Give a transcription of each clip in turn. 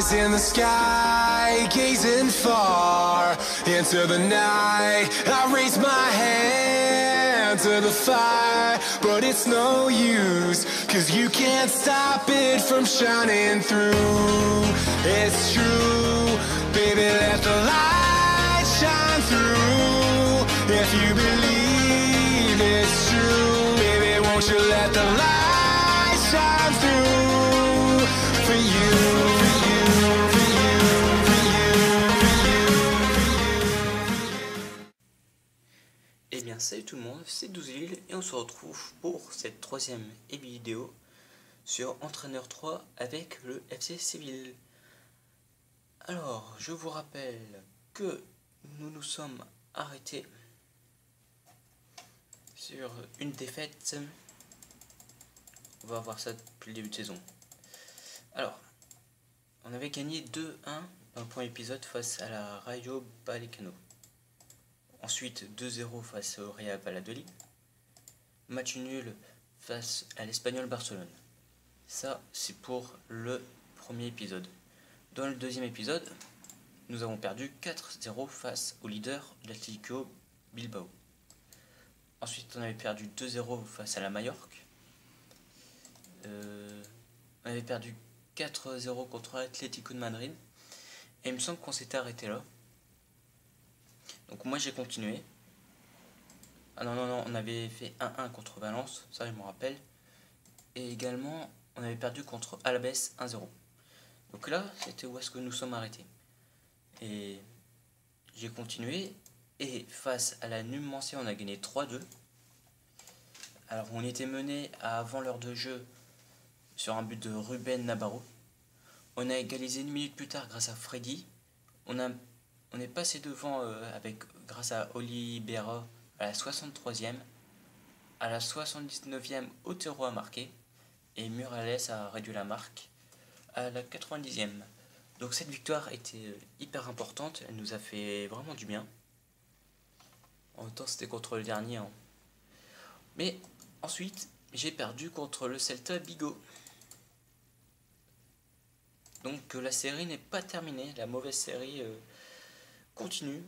eyes in the sky, gazing far into the night. I raise my hand to the fire, but it's no use, 'cause you can't stop it from shining through. It's true, baby, let the light shine through. If you believe it's true, baby, won't you let the light shine through for you, for you, for you, for you, for you. Eh bien salut tout le monde, c'est Douzil et on se retrouve pour cette troisième vidéo sur Entraîneur 3 avec le FC Séville. Alors, je vous rappelle que nous nous sommes arrêtés sur une défaite. On va voir ça depuis le début de saison. Alors, on avait gagné 2-1 dans le premier épisode face à la Rayo Vallecano. Ensuite 2-0 face au Real Valladolid. Match nul face à l'Espagnol Barcelone. Ça, c'est pour le premier épisode. Dans le deuxième épisode, nous avons perdu 4-0 face au leader l'Atlético Bilbao. Ensuite, on avait perdu 2-0 face à la Majorque. On avait perdu 4-0 contre l'Atlético de Madrid. Et il me semble qu'on s'était arrêté là. Donc moi j'ai continué. Ah non, on avait fait 1-1 contre Valence, ça je me rappelle. Et également, on avait perdu contre Alaves 1-0. Donc là, c'était où est-ce que nous sommes arrêtés. Et j'ai continué. Et face à la Numancia, on a gagné 3-2. Alors on était mené avant l'heure de jeu sur un but de Ruben Navarro. On a égalisé une minute plus tard grâce à Freddy. On est passé devant grâce à Oliveira à la 63e. À la 79e, Otero a marqué. Et Murales a réduit la marque à la 90e. Donc cette victoire était hyper importante. Elle nous a fait vraiment du bien. En même temps, c'était contre le dernier. Hein. Mais ensuite, j'ai perdu contre le Celta Vigo. Donc la série n'est pas terminée. La mauvaise série continue.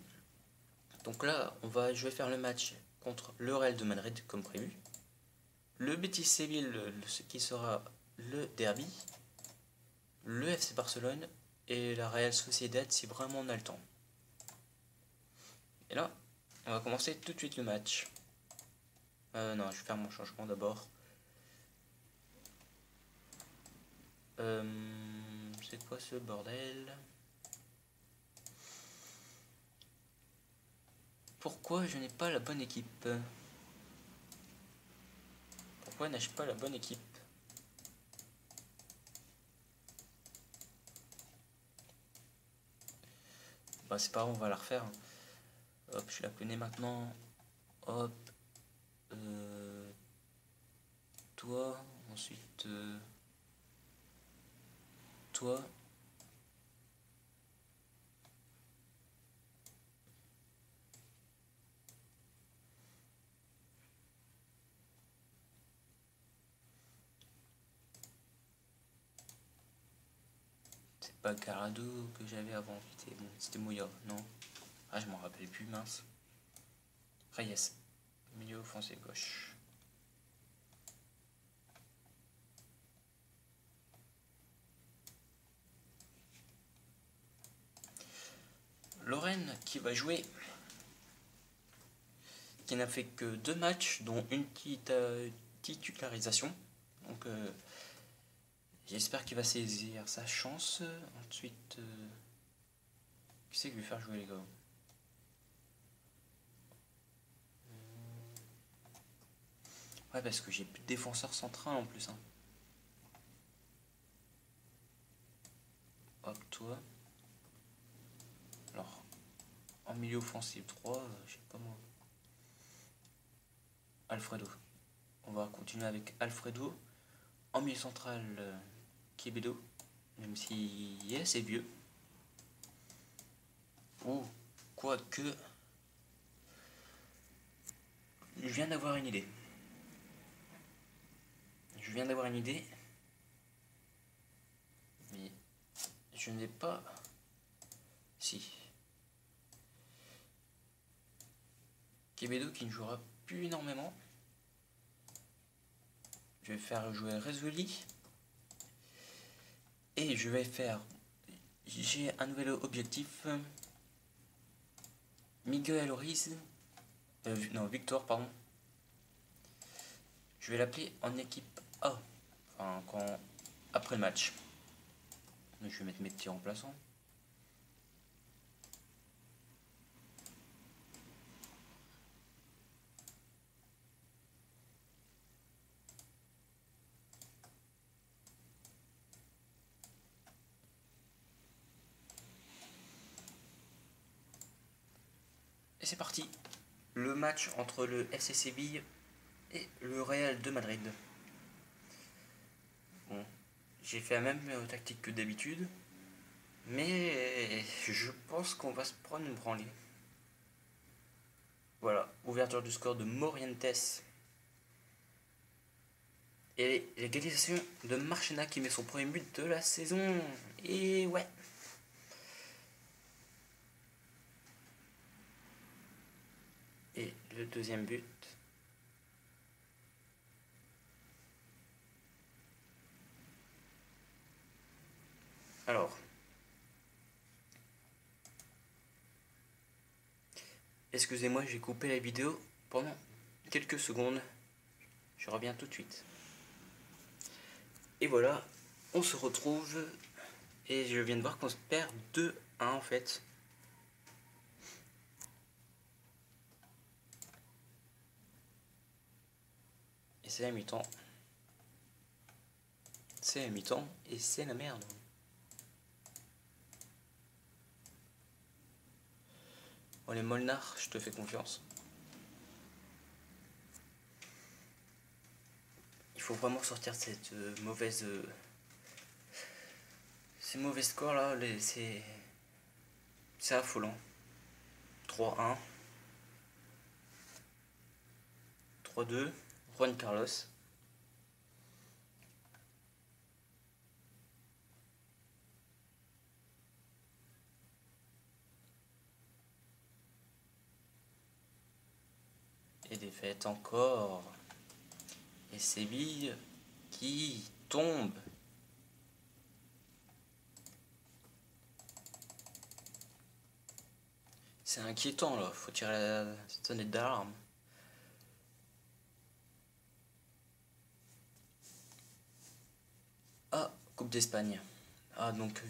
Donc là, je vais faire le match contre le Real de Madrid comme prévu. Le Betis Séville, ce qui sera le derby. Le FC Barcelone et la Real Sociedad si vraiment on a le temps. Et là, on va commencer tout de suite le match. Non, je vais faire mon changement d'abord. C'est quoi ce bordel? Pourquoi je n'ai pas la bonne équipe? Pourquoi n'ai-je pas la bonne équipe? Bah c'est pas grave, on va la refaire. Hop, je la connais maintenant. Hop. Toi, ensuite toi. C'est pas Garado que j'avais avant, c'était Moya, non? Ah, je m'en rappelle plus, mince. Reyes, milieu offensif gauche. Lorraine qui va jouer, qui n'a fait que 2 matchs, dont une titularisation. Donc j'espère qu'il va saisir sa chance. Ensuite, qui c'est qui va faire jouer les gars? Ouais, parce que j'ai plus de défenseur central en plus. Hein. Hop, toi. Alors, en milieu offensif 3, je sais pas moi. Alfredo. On va continuer avec Alfredo. En milieu central, Quevedo. Même si c'est vieux. Ou quoique. Je viens d'avoir une idée. Mais je ne vais pas... Si. Quevedo qui ne jouera plus énormément. Je vais faire jouer Rezoli. Et je vais faire... J'ai un nouvel objectif. Miguel Oriz. Non, Victor, pardon. Je vais l'appeler en équipe A. Enfin, après le match. Donc, je vais mettre mes petits remplaçants. Et c'est parti. Le match entre le FC Séville et le Real de Madrid. Bon, j'ai fait la même tactique que d'habitude. Mais je pense qu'on va se prendre une branlée. Voilà, ouverture du score de Morientes. Et l'égalisation de Marchena qui met son premier but de la saison. Et ouais. Et le deuxième but. Alors. Excusez-moi, j'ai coupé la vidéo pendant quelques secondes. Je reviens tout de suite. Et voilà, on se retrouve. Et je viens de voir qu'on se perd 2-1 en fait. Et c'est la mi-temps. C'est la mi-temps et c'est la merde. Bon, les Molnar, je te fais confiance. Il faut vraiment sortir de cette mauvaise... ces mauvais scores là, c'est affolant. 3-1. 3-2. Juan Carlos. Et défaite encore. Et Séville qui tombe. C'est inquiétant là, faut tirer la sonnette d'alarme. Ah, Coupe d'Espagne. Ah, donc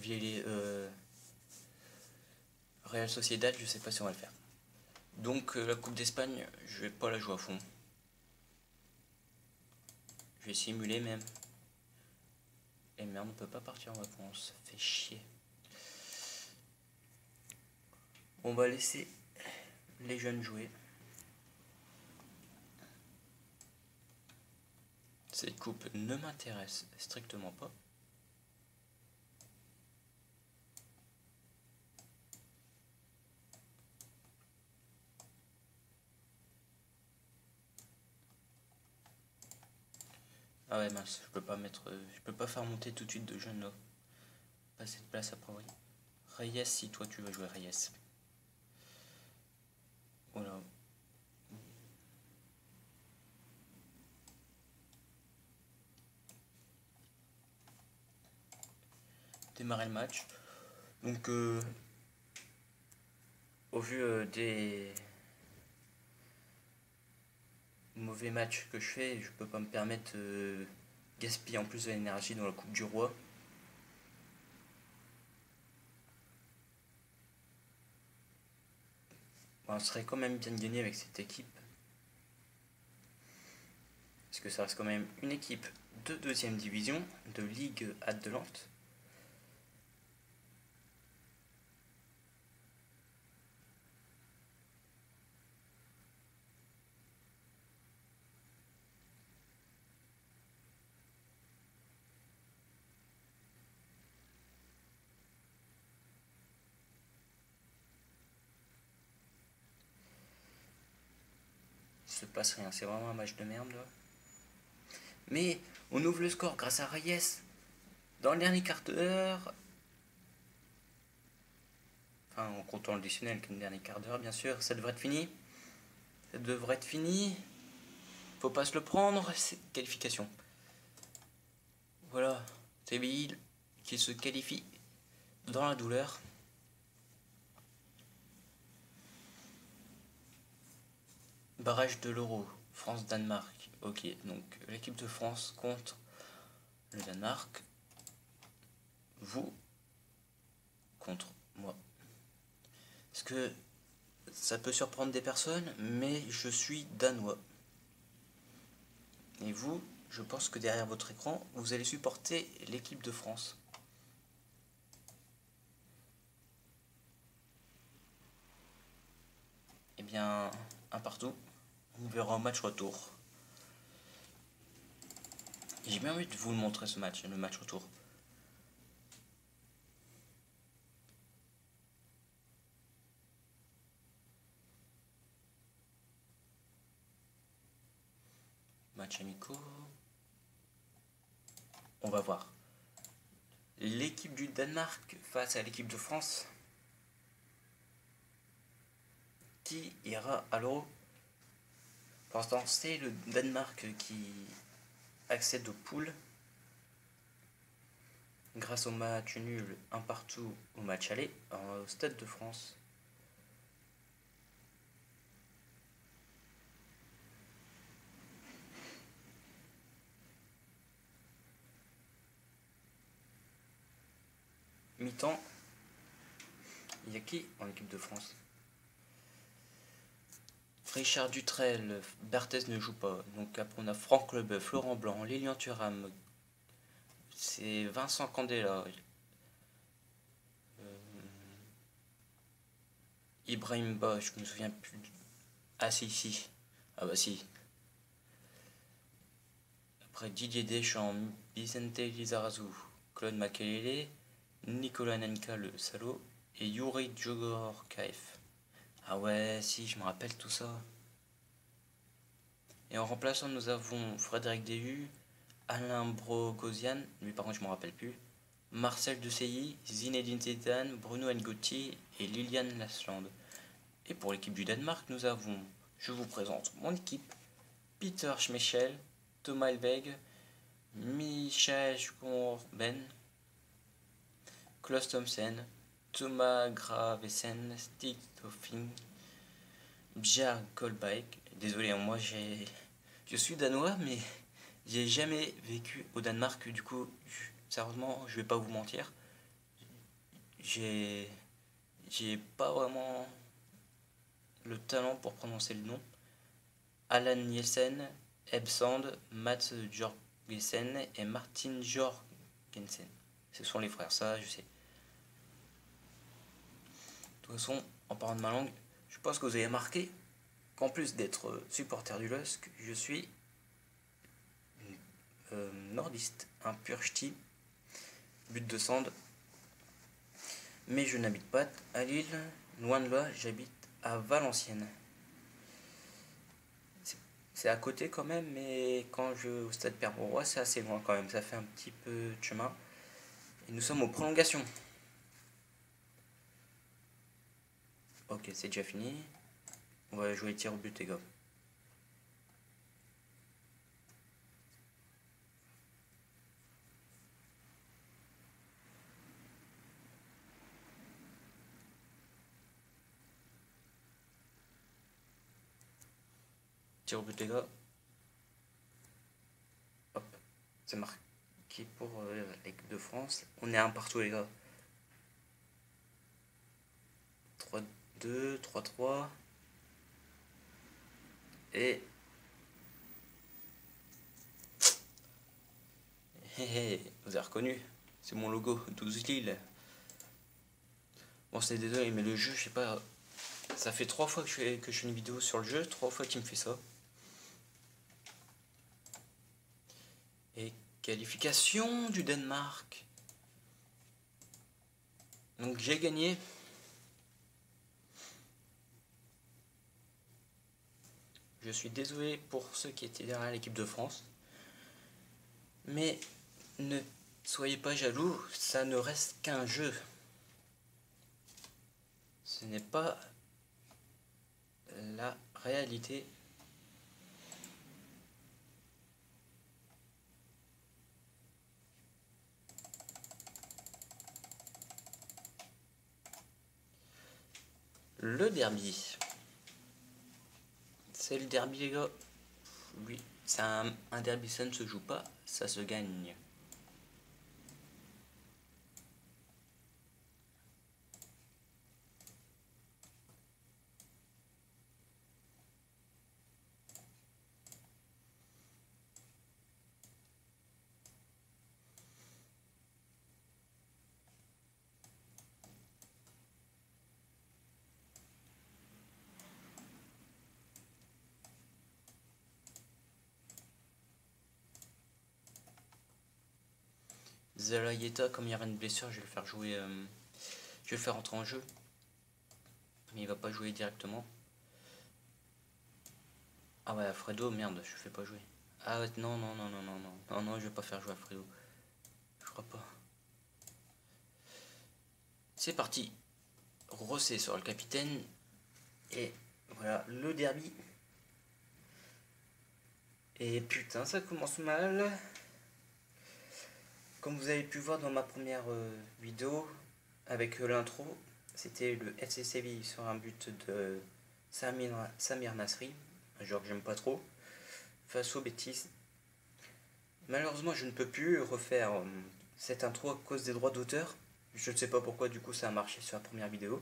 Real Sociedad, je sais pas si on va le faire. Donc la Coupe d'Espagne, je vais pas la jouer à fond. Je vais simuler même. Et merde, on peut pas partir en vacances, ça fait chier. On va laisser les jeunes jouer. Cette coupe ne m'intéresse strictement pas. Ah ouais mince, je peux pas faire monter tout de suite de jeunes là. Pas cette place à priori. Reyes, si toi tu veux jouer Reyes. Voilà. Démarrer le match. Donc au vu des mauvais matchs que je fais, je peux pas me permettre gaspiller en plus de l'énergie dans la Coupe du Roi. Bon, on serait quand même bien de gagner avec cette équipe. Parce que ça reste quand même une équipe de 2e division, de Ligue Adelante. Il se passe rien, c'est vraiment un match de merde là. Mais on ouvre le score grâce à Reyes dans le dernier quart d'heure. Enfin, en comptant l'additionnel comme dernier quart d'heure, bien sûr. Ça devrait être fini. Ça devrait être fini. Faut pas se le prendre. C'est qualification. Voilà. Séville qui se qualifie dans la douleur. Barrage de l'Euro. France-Danemark. Ok, donc l'équipe de France contre le Danemark. Vous contre moi. Parce que ça peut surprendre des personnes, mais je suis danois. Et vous, je pense que derrière votre écran, vous allez supporter l'équipe de France. Eh bien, un partout. On verra au match retour. J'ai bien envie de vous le montrer ce match, le match retour. Match amicaux. On va voir. L'équipe du Danemark face à l'équipe de France. Qui ira à l'Euro? Pour l'instant, c'est le Danemark qui accède aux poules. Grâce au match nul, un partout au match aller, au Stade de France. Mi-temps, il y a qui en équipe de France? Richard Dutrel, Berthez ne joue pas. Donc après on a Franck Leboeuf, Laurent Blanc, Lilian Thuram. C'est Vincent Candela. Ibrahim Ba, je me souviens plus. Ah si. Ah bah si. Après Didier Deschamps, Vicente Lizarazu, Claude Makelele, Nicolas Nenka le salaud et Yuri Djogorkaeff. Ah ouais, si, je me rappelle tout ça. Et en remplaçant, nous avons Frédéric Déhu, Alain Brogosian, lui par contre je me rappelle plus, Marcel Desailly, Zinedine Zidane, Bruno Ngoti et Liliane Lasland. Et pour l'équipe du Danemark, nous avons, je vous présente mon équipe, Peter Schmeichel, Thomas Helveg, Michael Ben, Klaus Thomsen, Thomas Gravesen, Stig Toffing, Bjarne Kolbeck. Désolé, moi je suis danois, mais j'ai jamais vécu au Danemark, du coup, sérieusement, je vais pas vous mentir. J'ai pas vraiment le talent pour prononcer le nom. Alan Nielsen, Ebsand, Mats Jorgensen et Martin Jorgensen. Ce sont les frères, ça je sais. De toute façon, en parlant de ma langue, je pense que vous avez remarqué qu'en plus d'être supporter du LOSC, je suis nordiste, un pur ch'ti, but de Sand. Mais je n'habite pas à Lille, loin de là, j'habite à Valenciennes. C'est à côté quand même, mais quand je vais au stade Pierre-Mauroy, c'est assez loin quand même, ça fait un petit peu de chemin. Et nous sommes aux prolongations. Ok, c'est déjà fini. On va jouer tir au but, les gars. Tir au but, les gars. Hop, c'est marqué pour l'équipe de France. On est à un partout, les gars. 3-2, 3-3. Et... vous avez reconnu, c'est mon logo, 12 Lille. Bon, c'est désolé, mais le jeu, je sais pas, ça fait 3 fois que je fais une vidéo sur le jeu, 3 fois qu'il me fait ça. Et qualification du Danemark. Donc j'ai gagné. Je suis désolé pour ceux qui étaient derrière l'équipe de France. Mais ne soyez pas jaloux, ça ne reste qu'un jeu. Ce n'est pas la réalité. Le derby. C'est le derby, les gars. Oui, c'est un derby, ça ne se joue pas, ça se gagne. Zalayeta, comme il y aura une blessure, je vais le faire jouer. Je vais le faire entrer en jeu. Mais il va pas jouer directement. Ah ouais, Alfredo, merde, je fais pas jouer. Ah ouais, non, non, non, non, non, non. Non, non, je vais pas faire jouer Alfredo. Je crois pas. C'est parti. Rosset sur le capitaine. Et voilà, le derby. Et putain, ça commence mal. Comme vous avez pu voir dans ma première vidéo, avec l'intro, c'était le FC Séville sur un but de Samir Nasri, un joueur que j'aime pas trop, face aux Betis. Malheureusement, je ne peux plus refaire cette intro à cause des droits d'auteur. Je ne sais pas pourquoi, du coup, ça a marché sur la première vidéo.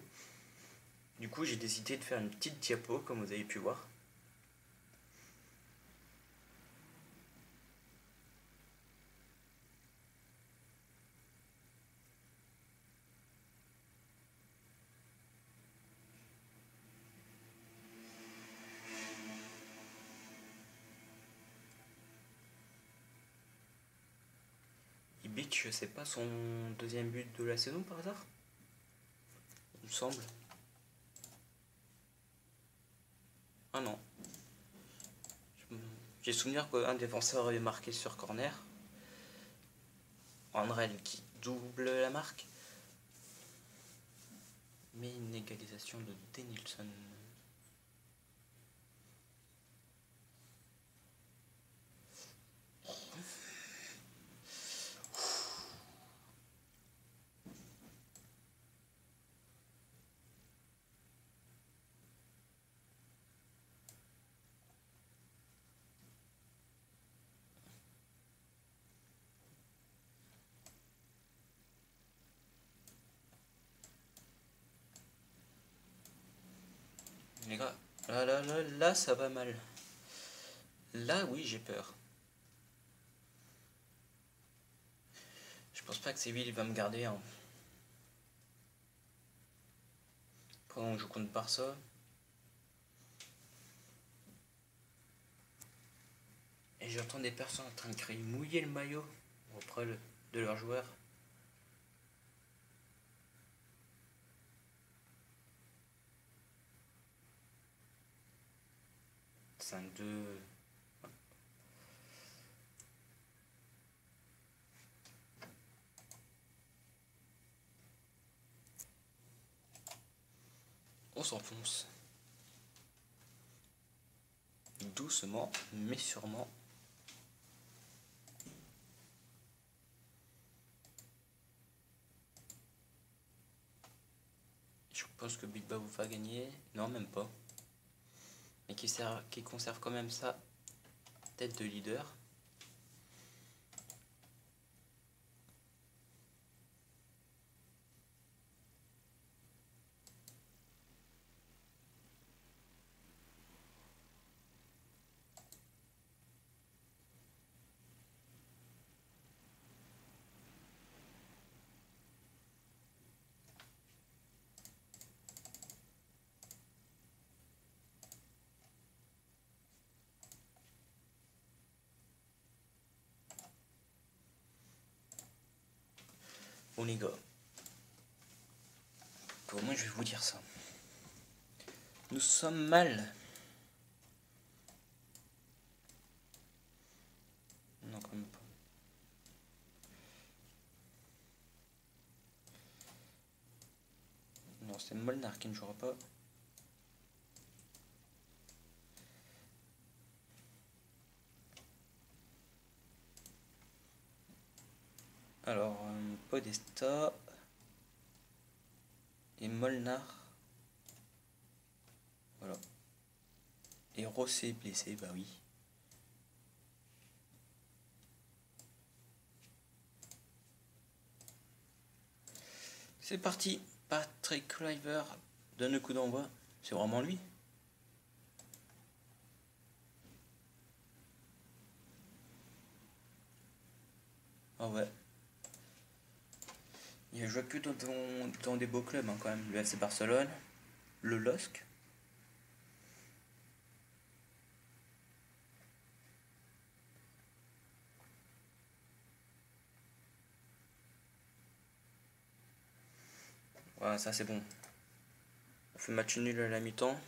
Du coup, j'ai décidé de faire une petite diapo, comme vous avez pu voir. Ibic, c'est pas son deuxième but de la saison par hasard? Il me semble. Ah non. J'ai souvenir qu'un défenseur avait marqué sur corner. Andrel qui double la marque. Mais une égalisation de Denilson. Les gars, là, ça va mal. Là, oui, j'ai peur. Je pense pas que Séville va me garder. Hein. Pendant que je joue contre Barça. Et j'entends des personnes en train de crier mouiller le maillot auprès de leurs joueurs. 5-2. On s'enfonce. Doucement, mais sûrement. Je pense que Big Babou va gagner. Non, même pas. Mais qui conserve quand même sa tête de leader. Bon les gars, comment je vais vous dire ça? Nous sommes mal. Non, quand même pas. Non, c'est Molnar qui ne jouera pas. Alors, Podesta et Molnar. Voilà. Et Rosset blessé, bah oui. C'est parti. Patrick Kluivert donne le coup d'envoi. C'est vraiment lui. Ah ouais. Il a joué que dans des beaux clubs hein, quand même. Le FC Barcelone, le LOSC. Voilà, ça c'est bon. On fait match nul à la mi-temps.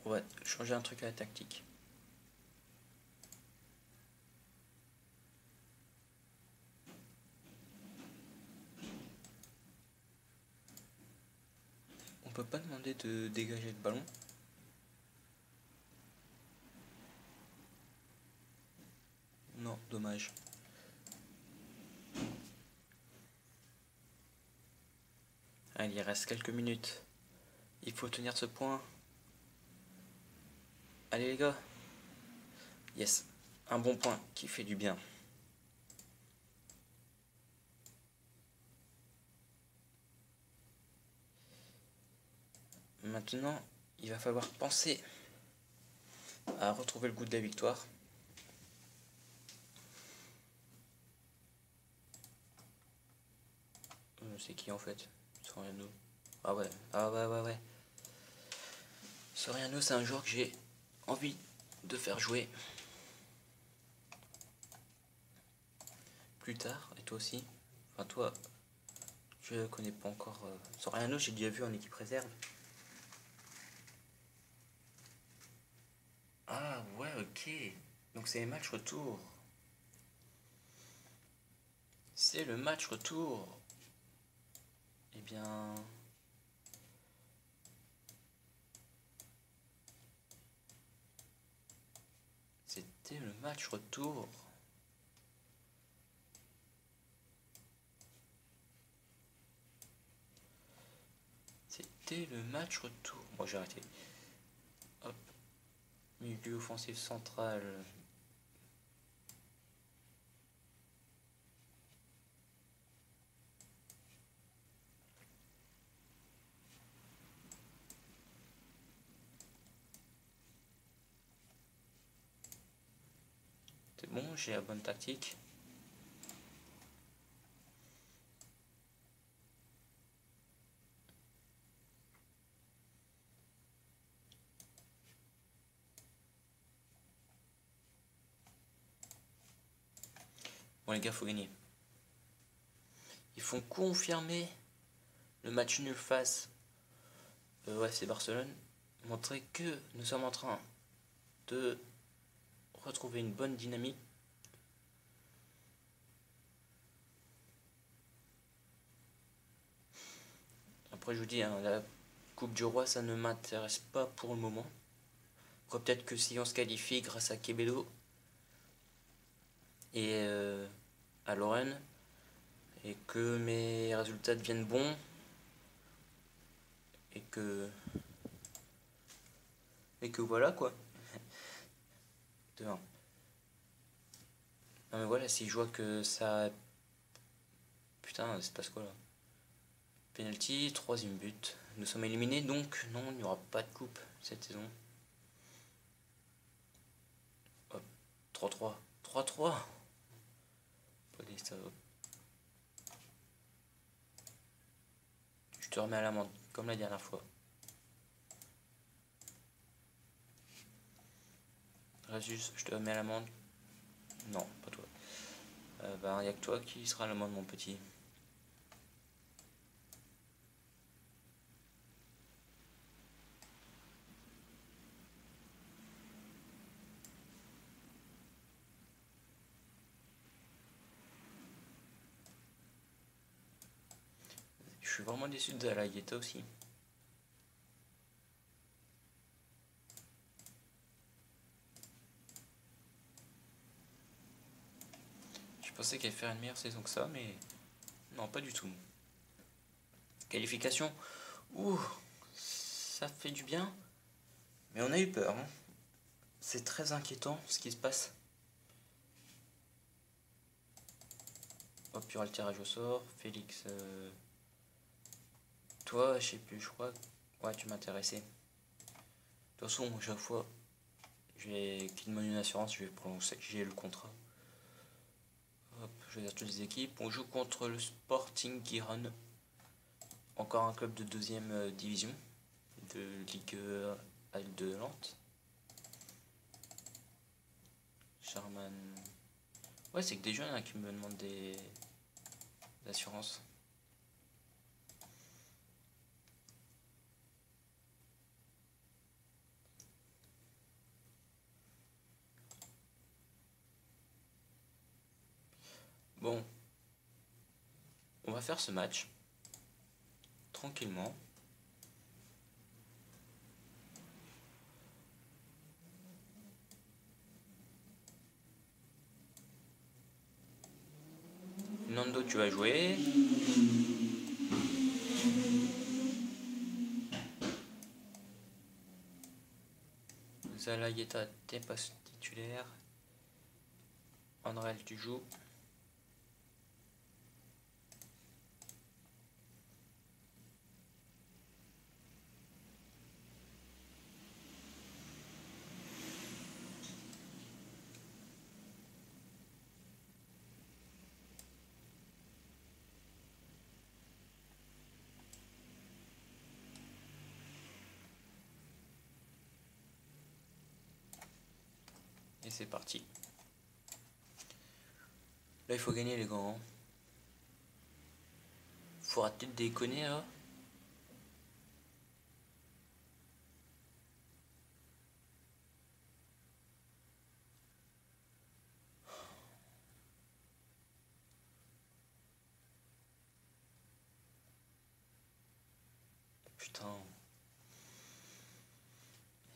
On va changer un truc à la tactique. On peut pas demander de dégager le ballon. Non, dommage. Allez, il reste quelques minutes. Il faut tenir ce point. Allez les gars. Yes, un bon point qui fait du bien. Maintenant, il va falloir penser à retrouver le goût de la victoire. C'est qui en fait? Soriano. Ah ouais, ouais. Soriano, c'est un joueur que j'ai envie de faire jouer plus tard. Et toi aussi? Enfin toi, je connais pas encore. Soriano, j'ai déjà vu en équipe réserve. Ah ouais, ok. Donc c'est le match retour. C'est le match retour. Eh bien... C'était le match retour. C'était le match retour. Bon, j'ai arrêté. Hop. Milieu offensif central. C'est bon, j'ai la bonne tactique. Bon les gars, faut gagner. Ils font confirmer le match nul face ouais, c'est Barcelone. Montrer que nous sommes en train de retrouver une bonne dynamique. Après je vous dis, hein, la Coupe du Roi ça ne m'intéresse pas pour le moment. Après peut-être que si on se qualifie grâce à Quevedo et à Lorraine et que mes résultats deviennent bons et que voilà quoi. De 1. Non mais voilà, si je vois que ça... Putain, c'est passe quoi là? Penalty, 3ème but. Nous sommes éliminés donc non, il n'y aura pas de coupe cette saison. Hop, 3-3. 3-3. Je te remets à l'amende, comme la dernière fois. Rasus, je te remets à l'amende. Non, pas toi. Ben, il n'y a que toi qui sera à l'amende, mon petit. suis vraiment déçu de la Guetta aussi. Je pensais qu'elle ferait une meilleure saison que ça, mais non, pas du tout. Qualification, ouh, ça fait du bien, mais on a eu peur. Hein. C'est très inquiétant ce qui se passe. Hop, il y aura le tirage au sort. Félix, toi, je sais plus, je crois. Ouais, tu m'intéressais. De toute façon, chaque fois, qu'il demande une assurance, je vais prolonger le contrat. Hop, je regarde toutes les équipes. On joue contre le Sporting Giron. Encore un club de deuxième division de Ligue Al de Nantes. Sherman. Ouais, c'est que des jeunes hein, qui me demandent des assurances. Bon, on va faire ce match tranquillement. Nando, tu vas jouer. Zalagueta, t'es pas titulaire. Andrel, tu joues. Et c'est parti. Là, il faut gagner les gants. Hein. Faut arrêter de déconner là. Putain.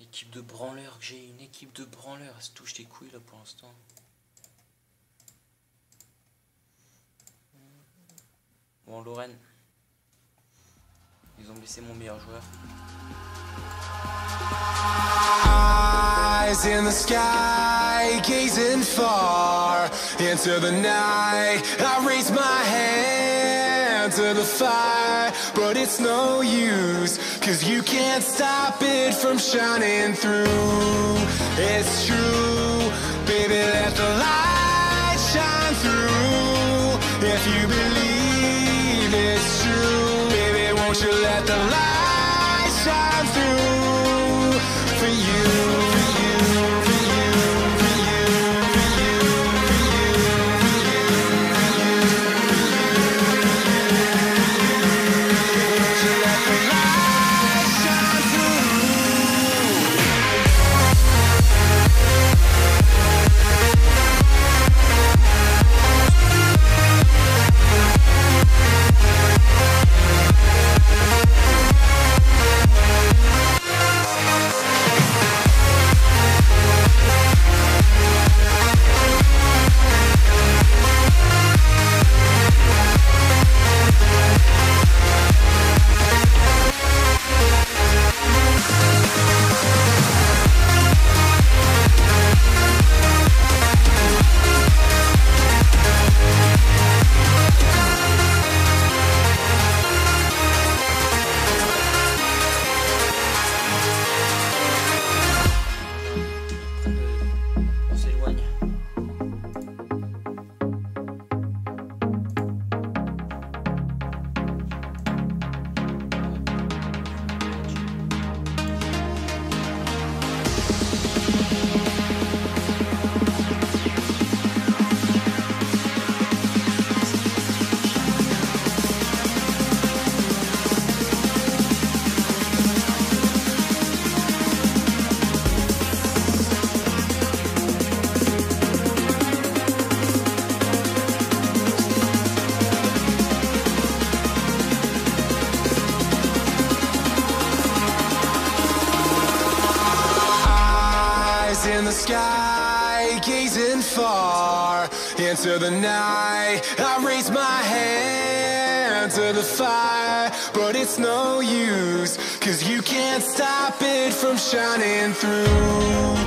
Équipe de branleurs, j'ai une équipe de branleurs. Elle se touche les couilles là pour l'instant. Bon, Lorraine. Ils ont blessé mon meilleur joueur. Eyes in the sky, gazing far into the night. I raise my hand to the fire, but it's no use, 'cause you can't stop it from shining through. It's true, baby, let the light shine through. If you believe it's true, baby, won't you let the light shine through for you. eyes in the sky, gazing far into the night. I raise my hand to the fire, but it's no use, 'cause you can't stop it from shining through.